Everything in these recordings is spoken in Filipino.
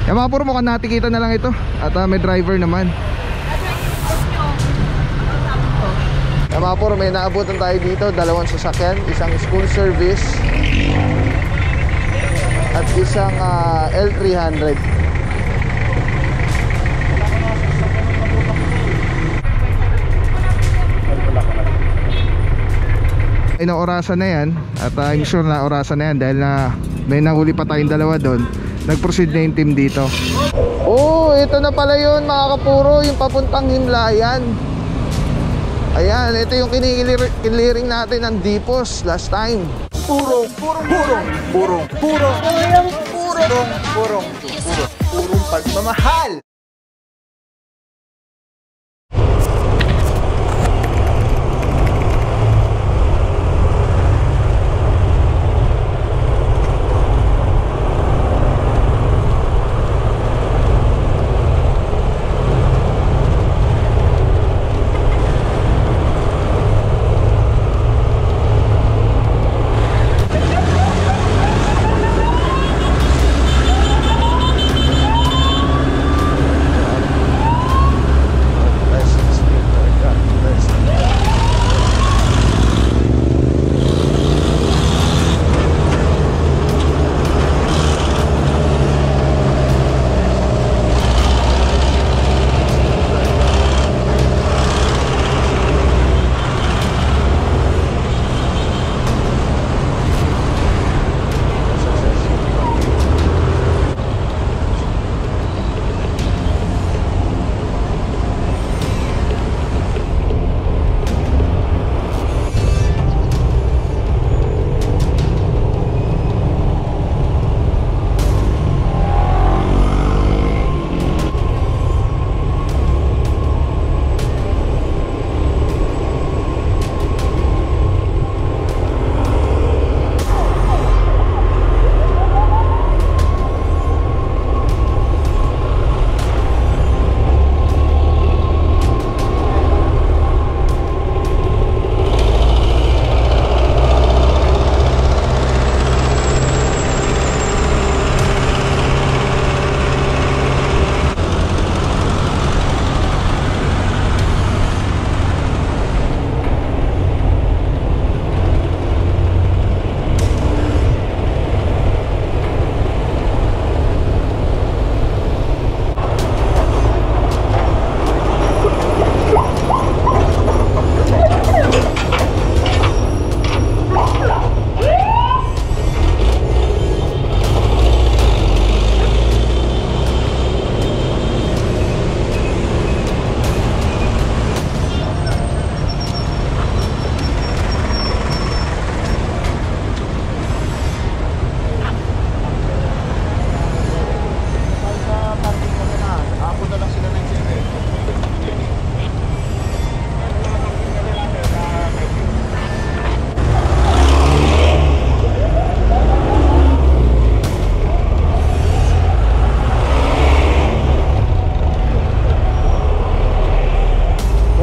Yung mga puro mukhang natikita na lang ito. At may driver naman. Yung mga puro may naabutan tayo dito. Dalawang sasakyan, isang school service at isang L300. Ay na orasan na yan. At I'm sure na orasan na yan dahil na may nahuli pa tayong dalawa doon. Nag-proceed na yung team dito. Oh, ito na pala yun mga kapuro, yung papuntang Himlayan. Ayan, ito yung kinikiling natin ng Dipos last time. Purong pagmamahal.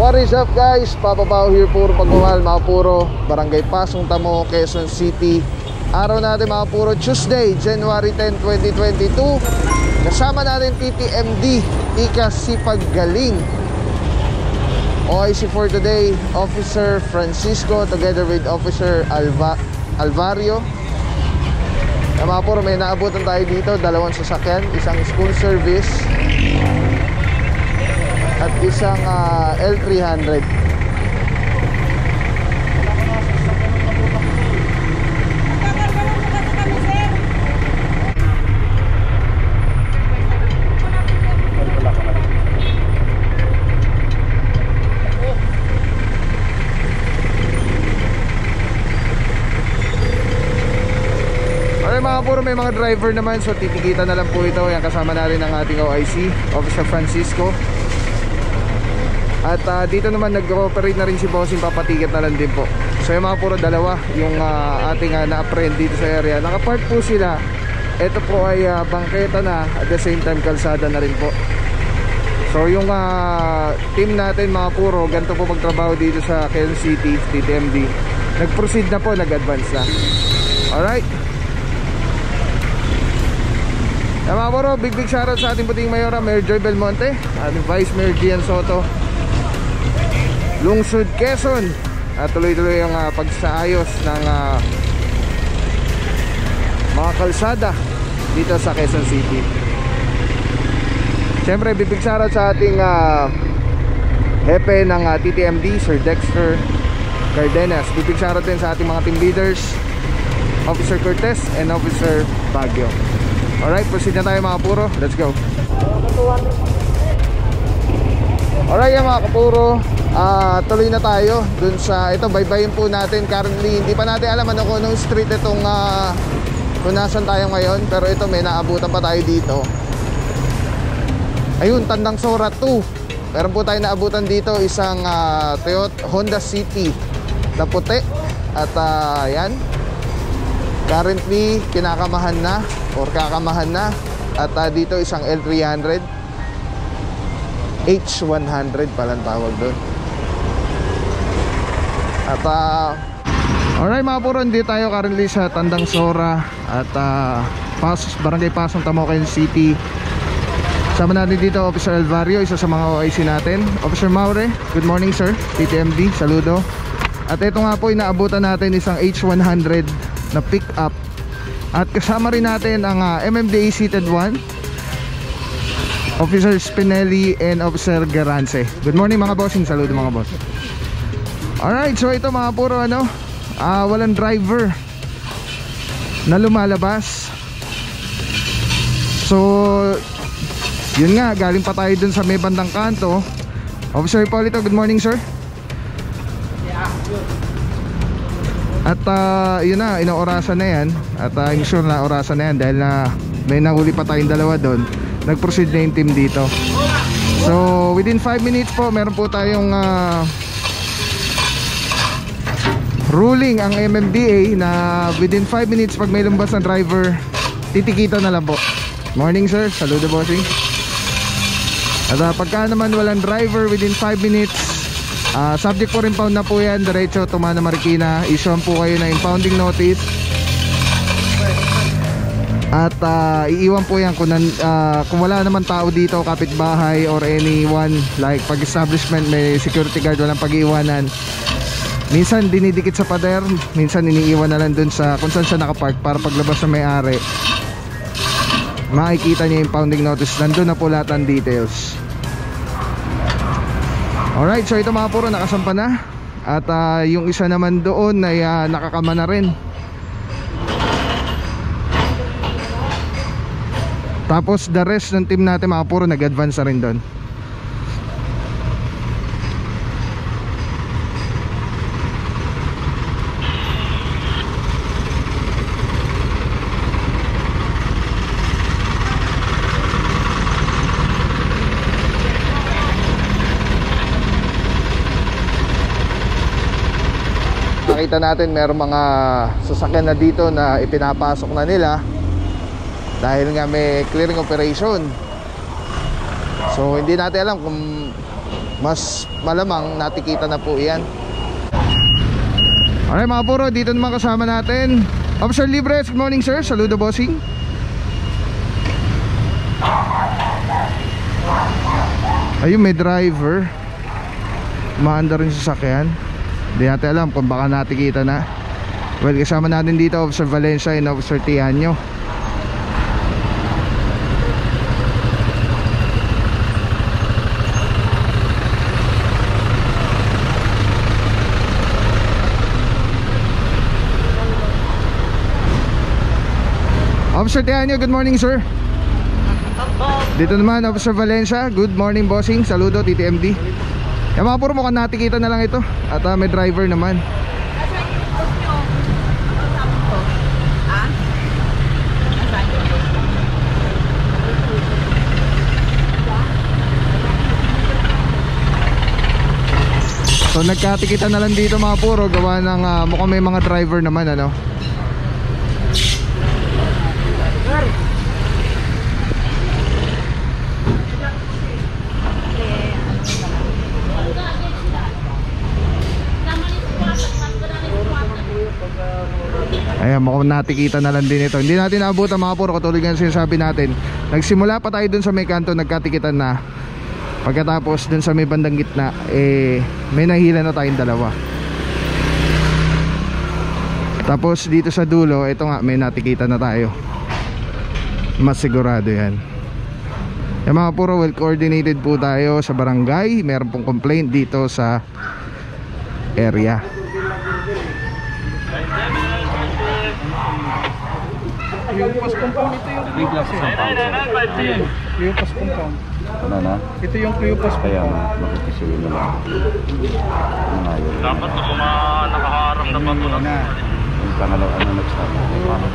What is up guys? Papa Pao here, puro pagmamahal mga puro, Barangay Pasong Tamo, Quezon City. Araw natin mga puro, Tuesday, January 10, 2022. Kasama natin TTMD, Ika Sipag Galing. OIC for today, Officer Francisco together with Officer Alvario. Mga puro, may naabutan tayo dito, dalawang sasakyan, isang school service at isang L300. Mga puro, may mga driver naman, so titikita na lang po ito. Yan, kasama natin ang ating OIC, Officer Francisco. At dito naman nag-cooperate na rin si Bossing, papatiket na lang din po. So yung mga puro, dalawa yung ating na-apprehend dito sa area. Nakapark po sila. Ito po ay bangketa na, at the same time kalsada na rin po. So yung team natin mga puro, ganito po magtrabaho dito sa Quezon City, TTMD. Nag-proceed na po, nag-advance na. Alright. Mga puro, big shoutout sa ating puting mayora, Mayor Joy Belmonte, ating Vice Mayor Gian Soto, Lungsod Quezon, at tuloy-tuloy yung pagsaayos ng mga kalsada dito sa Quezon City. Siyempre, big shoutout sa ating hepe ng TTMD, Sir Dexter Cardenas. Big shoutout din sa ating mga team leaders, Officer Cortez and Officer Baguio. Alright, proceed na tayo mga kapuro. Let's go. Alright mga kapuro, tuloy na tayo dun sa, ito baybayin po natin. Currently, hindi pa natin alam kung anong street itong kung nasan tayo ngayon. Pero ito, may naabutan pa tayo dito. Ayun, Tandang Sora 2. Meron po tayo naabutan dito, isang Toyota Honda City na puti. At yan, currently kinakamahan na or kakamahan na. At dito isang L300 H100 palang tawag doon. At alright mga puro, hindi tayo currently sa Tandang Sora. At Barangay Pasong Tamoken City. Sama natin dito Officer Alvario, isa sa mga OIC natin. Officer Maure, good morning sir. TTMD, saludo. At ito nga po, inaabutan natin isang H100 na pick up. At kasama rin natin ang MMDA Seated 1, Officer Spinelli and Officer Garance. Good morning mga bossing, saludo mga boss. Alright, so ito mga puro walang driver na lumalabas. So yun nga, galing pa tayo dun sa may bandang kanto. Officer Hipolito, good morning sir. At yun na, inaorasan na yan. At I'm sure na orasan na yan dahil may nahuli pa tayong dalawa doon. Nag-proceed na yung team dito. So within 5 minutes po, meron po tayong ruling ang MMDA na within 5 minutes pag may lumbas na driver, titikita na lang po. Morning sir, saludo bossing. At pagka naman walang driver within 5 minutes, subject po rin pound na po yan, diretso Tumana Marikina. Issuean po kayo na impounding notice. At iiwan po yan kung wala naman tao dito, kapitbahay or anyone. Like pag establishment may security guard, walang pag-iiwanan. Minsan dinidikit sa pader, minsan iniiwan na lang dun sa kung saan siya nakapark para paglabas ng may-ari makikita niya yung impounding notice. Nandun na po lahat ng details. Alright, so ito mga puro, nakasampa na. At yung isa naman doon ay nakakama na rin. Tapos the rest ng team natin mga puro nag-advance na rin doon. Nakita natin mayroong mga sasakyan na dito na ipinapasok na nila dahil nga may clearing operation. So hindi natin alam kung mas malamang natikita na po yan. Alright mga puro, dito naman kasama natin Officer Libres, good morning sir, saludo bossing. Ayun, may driver, maanda rin sa sasakyan. Hindi natin alam kung baka natikita na. Well, kasama natin dito Officer Valencia and Officer Tianyo. Officer Tianyo, good morning sir. Dito naman Officer Valencia, good morning bossing, saludo TTMD. Yung mga puro mukhang natikita na lang ito. At may driver naman. So nagkatikitan na lang dito mga puro, gawa ng mukhang may mga driver naman ano. Ayan, So natikita na lang din ito. Hindi natin naabutan mga puro, katulad ng sinasabi natin. Nagsimula pa tayo dun sa may kanto, nagkatikitan na. Pagkatapos dun sa may bandang gitna, may nahila na tayong dalawa. Tapos dito sa dulo, ito nga, may natikita na tayo. Mas sigurado yan. Yung mga puro, well coordinated po tayo sa barangay. Meron pong complaint dito sa area. Yung pas compound ito yung Cleopas compound. Cleopas compound. Ano na? Ito yung Cleopas Kaya compound. makikisuyo na lang. Dapat na nakaharap na bato na. Yung pangalawa, ano nag-start?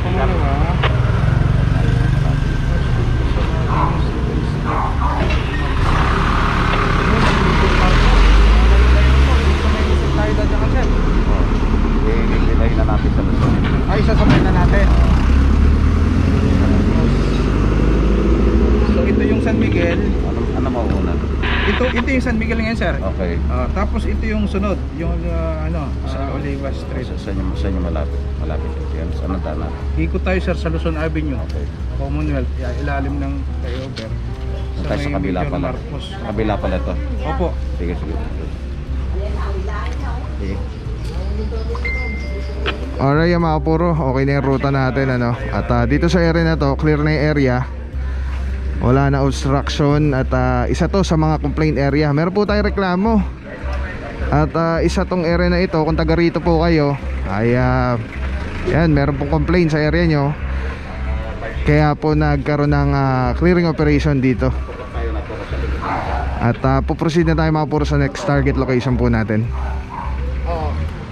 Pangalawa. Tayo dyan ka, sir. Nilay na natin sa Luzon. Ay, sasabay na natin. So ito yung San Miguel. Ano mauuna? Ito yung San Miguel ngayon, sir. Okay. Tapos ito yung sunod, yung sa Oliva Street. Saan yung malapit? Malapit ito yan. Saan ang daan natin? Ikot tayo, sir, sa Luzon Avenue. Okay. Commonwealth, ilalim ng flyover. Tayo sa kabila Major pala. Marcos. Sa kabila pala ito. Opo. Sige. Sige. Alright mga puro, okay na yung ruta natin ano. At dito sa area na to, clear na yung area. Wala na obstruction. At isa to sa mga complaint area. Meron po tayong reklamo. At isa tong area na ito, kung taga rito po kayo, ay yan, meron pong complaint sa area nyo. Kaya po nagkaroon ng clearing operation dito. At puproceed na tayo mga puro sa next target location po natin.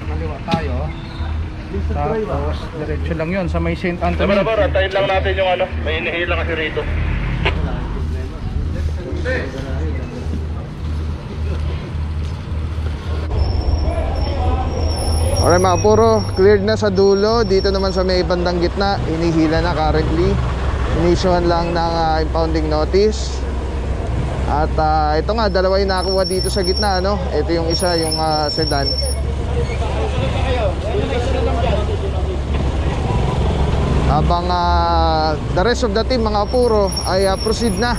Maliwa tayo. Tapos diretso lang yun sa may St. Anthony. Tayo lang natin yung may inihila kasi rito. Alright mga puro, cleared na sa dulo. Dito naman sa may bandang gitna, inihila na currently. Inisyohan lang ng impounding notice. At ito nga, dalawa yung nakakuha dito sa gitna, no? Ito yung isa, yung sedan. Habang the rest of the team mga puro ay proceed na.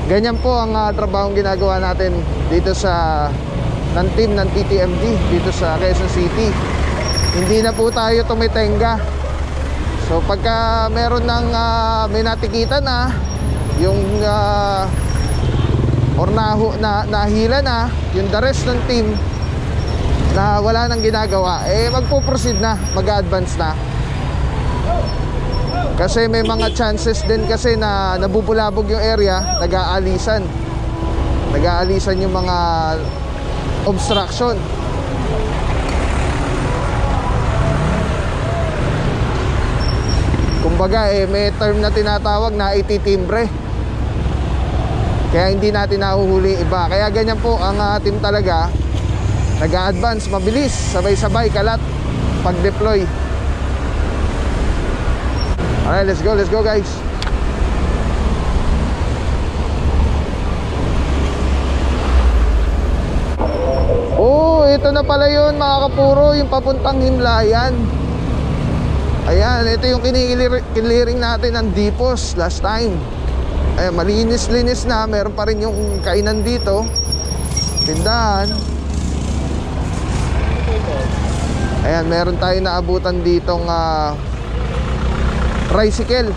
Ganyan po ang trabahong ginagawa natin dito sa ng team ng TTMD dito sa Quezon City. Hindi na po tayo tumitenga. So pagka meron ng may natikita na yung or nahila na yung the rest ng team na wala nang ginagawa, magpo-proceed na, mag-advance na. Kasi may mga chances din kasi na nabubulabog yung area, nag-aalisan yung mga obstruction. Kumbaga may term na tinatawag na ititimbre. Kaya hindi natin nahuhuli iba. Kaya ganyan po ang team talaga. Nag-a-advance, mabilis, sabay-sabay, kalat pag-deploy. Alright, let's go guys. Oh, ito na pala yun mga kapuro, yung papuntang Himlayan. Ayan, ito yung kiniling natin ng Dipos last time. Malinis-linis na, meron pa rin yung kainan dito, tindahan. Ayan, meron tayo naabutan ditong tricycle.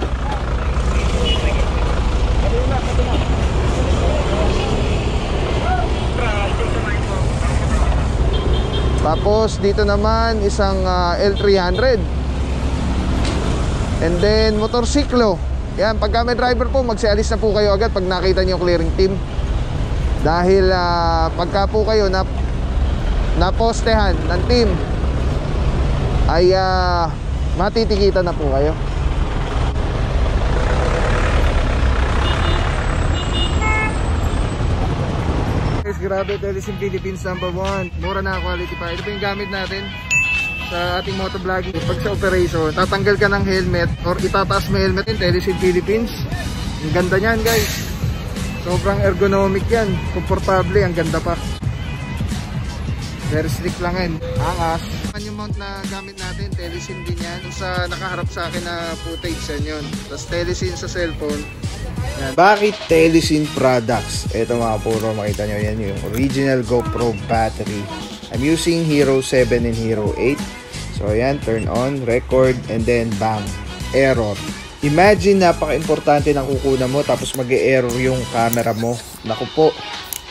Tapos dito naman isang L300. And then motorsiklo. Yan, pagka may driver po, magsialis na po kayo agad pag nakita niyo yung clearing team. Dahil pagka po kayo napostehan ng team, ay matitikitan na po kayo. Guys, grabe, Telesim Philippines #1. Mura na quality pa. Ito po yung gamit natin sa ating motovlogging. Pag sa operation, tatanggal ka ng helmet or itataas mo helmet yung Telesim Philippines. Ang ganda niyan guys. Sobrang ergonomic yan. Komportable, ang ganda pa. Very slick lang yan. Angas. Yung mga mount na gamit natin, Telesin din yan. Sa nakaharap sa akin na footage yan yun. Tapos Telesin sa cellphone. Yan. Bakit Telesin products? Ito mga puro, makita nyo yan yung original GoPro battery. I'm using Hero 7 and Hero 8. So ayan, turn on, record, and then bang, error. Imagine, napaka-importante ng kukunan mo tapos mag-e-error yung camera mo. Naku po.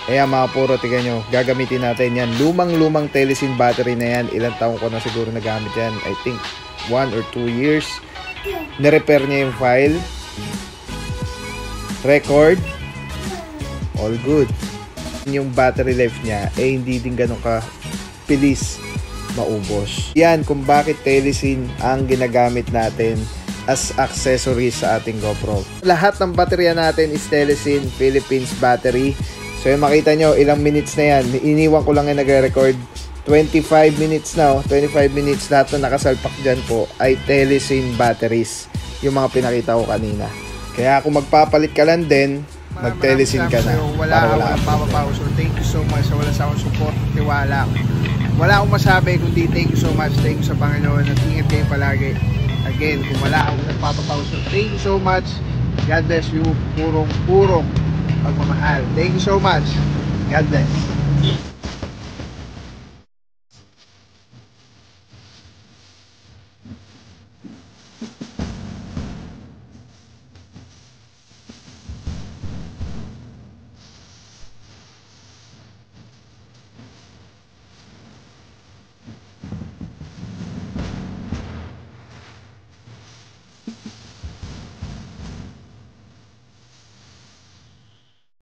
Kaya mga puro, tignan nyo, gagamitin natin yan. Lumang-lumang Telesin battery na yan. Ilang taong ko na siguro nagamit yan. I think 1 or 2 years. Na-repair niya yung file. Record. All good. Yung battery life niya, hindi din ganun ka pilis maubos. Yan kung bakit Telesin ang ginagamit natin as accessories sa ating GoPro. Lahat ng baterya natin is Telesin Philippines battery. So yung makita nyo, ilang minutes na yan. Iniwan ko lang yung nagre-record. 25 minutes na, 25 minutes. Lahat na nakasalpak dyan po ay Telesin batteries. Yung mga pinakita ko kanina. Kaya kung magpapalit ka lang din, mag-Telesin ka na. Wala akong papapaw. So thank you so much sa wala sa akong support, tiwala. Wala akong masabi kundi thank you so much. Thank you sa Panginoon at ingat kayo palagi. Again, kung wala akong nagpapapaw. So thank you so much. God bless you. Purong pagmamahal. Thank you so much. God bless.